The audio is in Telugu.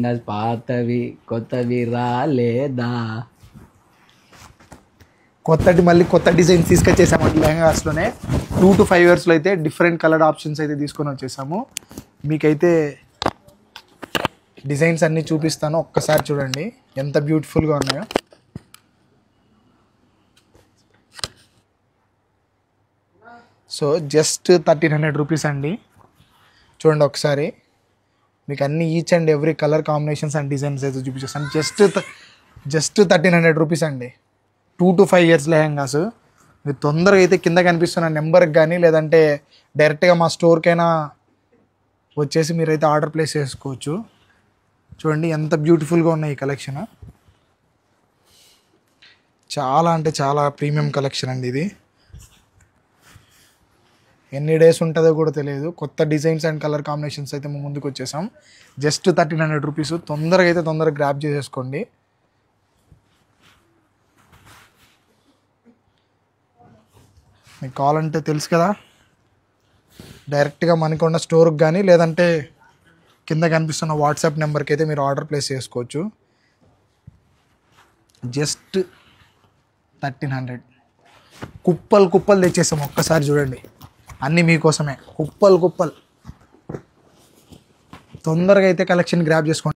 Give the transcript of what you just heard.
లెహంగాస్ పాతవి కొత్తవి రాలేదా. మళ్ళీ కొత్త డిజైన్స్ తీసుకొచ్చేసామండి లెహంగాస్లోనే. 2 to 5 ఇయర్స్లో అయితే డిఫరెంట్ కలర్ ఆప్షన్స్ అయితే తీసుకొని వచ్చేసాము. మీకైతే డిజైన్స్ అన్నీ చూపిస్తాను, ఒక్కసారి చూడండి ఎంత బ్యూటిఫుల్గా ఉన్నాయో. సో జస్ట్ 1300 రూపీస్ అండి. చూడండి ఒకసారి, మీకు అన్ని each and every colour combinations and designs అయితే చూపించేస్తాను. జస్ట్ 1300 రూపీస్ అండి. 2 to 5 ఇయర్స్ లెహంగాస్. మీరు తొందరగా అయితే కింద కనిపిస్తున్న నెంబర్కి కానీ లేదంటే డైరెక్ట్గా మా స్టోర్కైనా వచ్చేసి మీరైతే ఆర్డర్ ప్లేస్ చేసుకోవచ్చు. చూడండి ఎంత బ్యూటిఫుల్గా ఉన్నాయి ఈ కలెక్షన్. చాలా అంటే చాలా ప్రీమియం కలెక్షన్ అండి ఇది. ఎన్ని డేస్ ఉంటుందో కూడా తెలియదు. కొత్త డిజైన్స్ అండ్ కలర్ కాంబినేషన్స్ అయితే మేము ముందుకు వచ్చేసాం. Just 1300 rupees. తొందరగా గ్రాప్ చేసేసుకోండి. మీకు కావాలంటే తెలుసు కదా, డైరెక్ట్గా మణికొండ స్టోర్కి కానీ లేదంటే కింద కనిపిస్తున్న వాట్సాప్ నెంబర్కి అయితే మీరు ఆర్డర్ ప్లేస్ చేసుకోవచ్చు. జస్ట్ 1300. కుప్పలు తెచ్చేసాం. ఒక్కసారి చూడండి, అన్నీ మీకోసమే కుప్పలు. తొందరగా అయితే కలెక్షన్ గ్రాప్ చేసుకోండి.